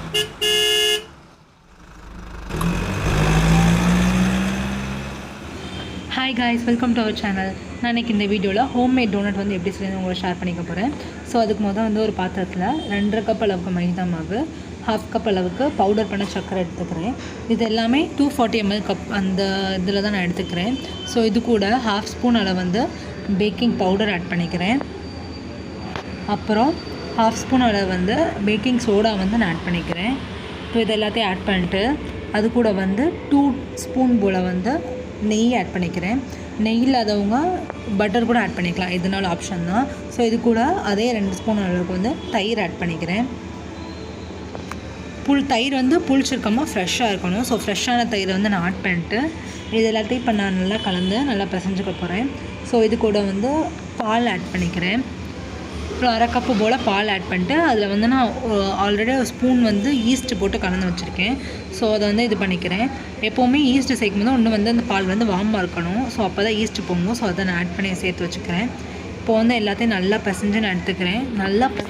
Hi guys, welcome to our channel. நான் இன்னைக்கு இந்த வீடியோவில் ஹோம்மேட் டோனட் வந்து எப்படி செய்யணும் உங்களுக்கு ஷேர் பண்ணிக்க போகிறேன். ஸோ அதுக்கு முதல் வந்து ஒரு பாத்திரத்தில் 2.5 கப் அளவுக்கு மைதா மாவு, 1/2 கப் அளவுக்கு பவுடர் பண்ண சர்க்கரை எடுத்துக்கிறேன். இது எல்லாமே 240 ml கப் அந்த இதில் தான் நான் எடுத்துக்கிறேன். ஸோ இது கூட 1/2 ஸ்பூன் அளவு வந்து பேக்கிங் பவுடர் ஆட் பண்ணிக்கிறேன். அப்புறம் 1/2 ஸ்பூன் அளவு வந்து பேக்கிங் சோடா வந்து நான் ஆட் பண்ணிக்கிறேன். ஸோ இது எல்லாத்தையும் ஆட் பண்ணிட்டு அது கூட வந்து 2 ஸ்பூன் போல் வந்து நெய் ஆட் பண்ணிக்கிறேன். நெய் இல்லாதவங்க பட்டர் கூட ஆட் பண்ணிக்கலாம், இதனால ஆப்ஷன் தான். ஸோ இது கூட அதே 2 ஸ்பூன் அளவுக்கு வந்து தயிர் ஆட் பண்ணிக்கிறேன். தயிர் வந்து புளிச்சிருக்காமல் ஃப்ரெஷ்ஷாக இருக்கணும். ஸோ ஃப்ரெஷ்ஷான தயிரை வந்து நான் ஆட் பண்ணிட்டு இது எல்லாத்தையும் இப்போ நான் நல்லா கலந்து நல்லா பிசைஞ்சுக்க போகிறேன். ஸோ இது கூட வந்து பால் ஆட் பண்ணிக்கிறேன். அப்புறம் 1/2 கப்பு போல் பால் ஆட் பண்ணிட்டு அதில் வந்து நான் ஆல்ரெடி ஒரு ஸ்பூன் வந்து ஈஸ்ட்டு போட்டு கலந்து வச்சுருக்கேன். ஸோ அதை வந்து இது பண்ணிக்கிறேன். எப்போவுமே ஈஸ்ட்டு சேர்க்கும் போது ஒன்று வந்து அந்த பால் வந்து வார்மாக இருக்கணும். ஸோ அப்போ தான் ஈஸ்ட்டு போகும். ஸோ அதை நான் ஆட் பண்ணி சேர்த்து வச்சுக்கிறேன். இப்போ வந்து எல்லாத்தையும் நல்லா பிசைஞ்சு நான் எடுத்துக்கிறேன்.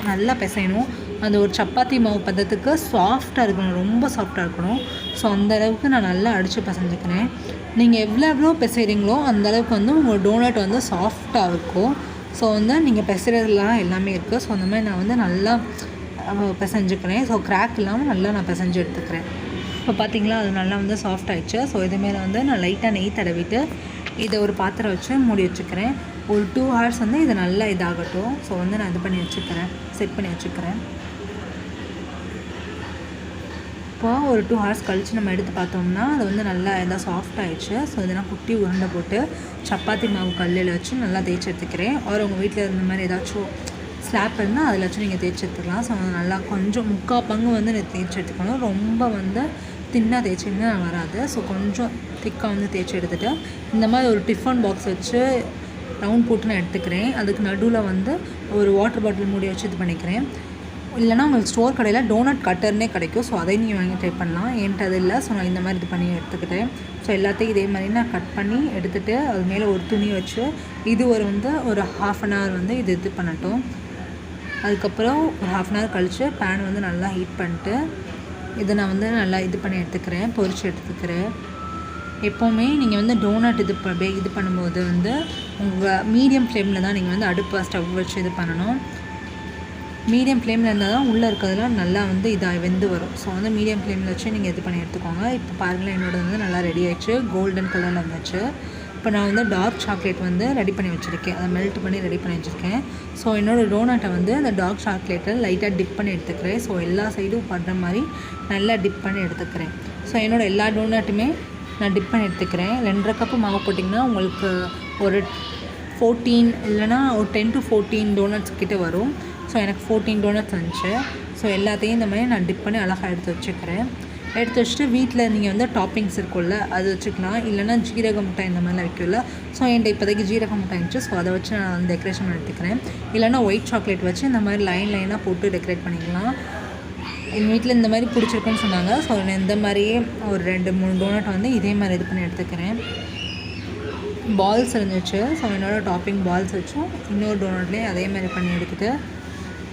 நல்லா பிசையணும். அந்த ஒரு சப்பாத்தி மாவு பதத்துக்கு சாஃப்டாக இருக்கணும், ரொம்ப சாஃப்டாக இருக்கணும். ஸோ அந்த அளவுக்கு நான் நல்லா அடித்து பிசைஞ்சுக்கிறேன். நீங்கள் எவ்வளோ பிசைகிறீங்களோ அந்தளவுக்கு வந்து உங்கள் டோனட் வந்து சாஃப்டாக இருக்கும். ஸோ வந்து நீங்கள் பிசைறதுலாம் எல்லாமே இருக்குது. ஸோ அந்த மாதிரி நான் வந்து நல்லா பிசைஞ்சுக்கிறேன். ஸோ கிராக் இல்லாமல் நல்லா நான் பிசைஞ்சு எடுத்துக்கிறேன். இப்போ பார்த்தீங்களா அது நல்லா வந்து சாஃப்ட் ஆகிடுச்சு. ஸோ இது மேலே வந்து நான் லைட்டாக நெய் தடவிட்டு இதை ஒரு பாத்திரம் வச்சு மூடி வச்சுக்கிறேன். ஒரு 2 hours வந்து இது நல்லா இதாகட்டும். ஸோ வந்து நான் இது பண்ணி வச்சுக்கிறேன், செட் பண்ணி வச்சுக்கிறேன். இப்போ ஒரு 2 hours கழித்து நம்ம எடுத்து பார்த்தோம்னா அது வந்து நல்லா எதாவது சாஃப்ட் ஆகிடுச்சு. ஸோ இதெல்லாம் குட்டி உருண்டை போட்டு சப்பாத்தி மாவு கல்லில் வச்சு நல்லா தேய்ச்சி எடுத்துக்கிறேன். ஒரு உங்கள் வீட்டில் இருந்த மாதிரி ஏதாச்சும் ஸ்லாப் இருந்தால் அதில் வச்சு நீங்கள் தேய்ச்சி எடுத்துக்கலாம். ஸோ நல்லா கொஞ்சம் 3/4 பங்கு வந்து தேய்ச்சி எடுத்துக்கணும். ரொம்ப வந்து தின்னாக தேய்ச்சிங்கன்னா வராது. ஸோ கொஞ்சம் திக்காக வந்து தேய்ச்சி எடுத்துகிட்டு இந்த மாதிரி ஒரு டிஃபன் பாக்ஸ் வச்சு ரவுண்ட் போட்டு நான் எடுத்துக்கிறேன். அதுக்கு நடுவில் வந்து ஒரு வாட்டர் பாட்டில் மூடி வச்சு இது பண்ணிக்கிறேன். இல்லைனா உங்களுக்கு ஸ்டோர் கடையில் டோனட் கட்டர்னே கிடைக்கும். ஸோ அதை நீங்கள் வாங்கி ட்ரை பண்ணலாம். என்கிட்ட அது இல்லை. ஸோ நான் இந்த மாதிரி இது பண்ணி எடுத்துக்கிட்டேன். ஸோ எல்லாத்தையும் இதே மாதிரி நான் கட் பண்ணி எடுத்துகிட்டு அது மேலே ஒரு துணி வச்சு இது ஒரு 1/2 an hour வந்து இது பண்ணட்டும். அதுக்கப்புறம் ஒரு 1/2 an hour கழித்து பேன் வந்து நல்லா ஹீட் பண்ணிட்டு இதை நான் வந்து நல்லா இது பண்ணி எடுத்துக்கிறேன், பொரிச்சு எடுத்துக்கிறேன். எப்போவுமே நீங்கள் வந்து டோனட் இது பண்ணும்போது வந்து உங்கள் மீடியம் ஃப்ளேமில் தான் நீங்கள் வந்து அடுப்பு ஸ்டவ் வச்சு இது பண்ணணும். மீடியம் ஃப்ளேமில் இருந்தால் தான் உள்ளே இருக்கிறதுலாம் நல்லா வந்து இதாக வெந்து வரும். ஸோ வந்து மீடியம் ஃப்ளேமில் வச்சு நீங்கள் இது பண்ணி எடுத்துக்கோங்க. இப்போ பாருங்களேன், என்னோடது வந்து நல்லா ரெடி ஆகிடுச்சு, கோல்டன் கலரில் இருந்துச்சு. இப்போ நான் வந்து டார்க் சாக்லேட் வந்து ரெடி பண்ணி வச்சுருக்கேன், அதை மெல்ட் பண்ணி ரெடி பண்ணி வச்சுருக்கேன். ஸோ என்னோடய டோனட்டை வந்து அந்த டார்க் சாக்லேட்டை லைட்டாக டிப் பண்ணி எடுத்துக்கிறேன். ஸோ எல்லா சைடும் படுற மாதிரி நல்லா டிப் பண்ணி எடுத்துக்கிறேன். ஸோ என்னோடய எல்லா டோனட்டுமே நான் டிப் பண்ணி எடுத்துக்கிறேன். 2.5 கப்பு மாவு போட்டிங்கன்னா உங்களுக்கு ஒரு 14 இல்லைனா ஒரு 10 to 14 டோனட்ஸ் கிட்டே வரும். ஸோ எனக்கு 14 டோனட்ஸ் இருந்துச்சு. ஸோ எல்லாத்தையும் இந்த மாதிரி நான் டிப் பண்ணி அழகாக எடுத்து வச்சுக்கிறேன். எடுத்து வச்சுட்டு வீட்டில் நீங்கள் வந்து டாப்பிங்ஸ் இருக்கும்ல அது வச்சுக்கலாம். இல்லைனா ஜீரக முட்டாய் இந்த மாதிரிலாம் வைக்கல. ஸோ என்கிட்ட இப்போதைக்கு ஜீரக முட்டாய் இருந்துச்சு. ஸோ அதை வச்சு நான் டெக்கரேஷன் பண்ணி எடுத்துக்கிறேன். இல்லைனா ஒயிட் சாக்லேட் வச்சு இந்த மாதிரி லைனாக போட்டு டெக்கரேட் பண்ணிக்கலாம். எங்கள் வீட்டில் இந்த மாதிரி பிடிச்சிருக்குன்னு சொன்னாங்க. ஸோ நான் இந்த மாதிரியே ஒரு 2-3 டோனட் வந்து இதே மாதிரி இது பண்ணி எடுத்துக்கிறேன். பால்ஸ் இருந்துச்சு. ஸோ என்னோடய டாப்பிங் பால்ஸ் வச்சும் இன்னொரு டோனட்லேயும் அதே மாதிரி பண்ணி எடுத்துகிட்டு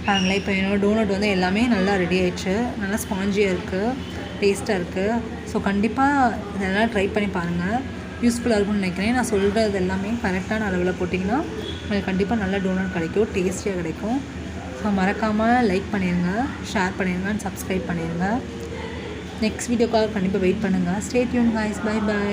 பாருங்களேன். இப்போ என்னோடய டோனட் வந்து எல்லாமே நல்லா ரெடி ஆகிடுச்சு. நல்லா ஸ்பாஞ்சியாக இருக்குது, டேஸ்ட்டாக இருக்குது. ஸோ கண்டிப்பாக இதெல்லாம் ட்ரை பண்ணி பாருங்கள், யூஸ்ஃபுல்லாக இருக்கும்னு நினைக்கிறேன். நான் சொல்கிறது எல்லாமே கரெக்டான அளவில் போட்டிங்கன்னா உங்களுக்கு கண்டிப்பாக நல்லா டோனட் கிடைக்கும், டேஸ்டியாக கிடைக்கும். ஸோ மறக்காமல் லைக் பண்ணிடுங்க, ஷேர் பண்ணிடுங்க, சப்ஸ்கிரைப் பண்ணிடுங்க. நெக்ஸ்ட் வீடியோக்காக கண்டிப்பாக வெயிட் பண்ணுங்கள். Stay tuned guys, bye by.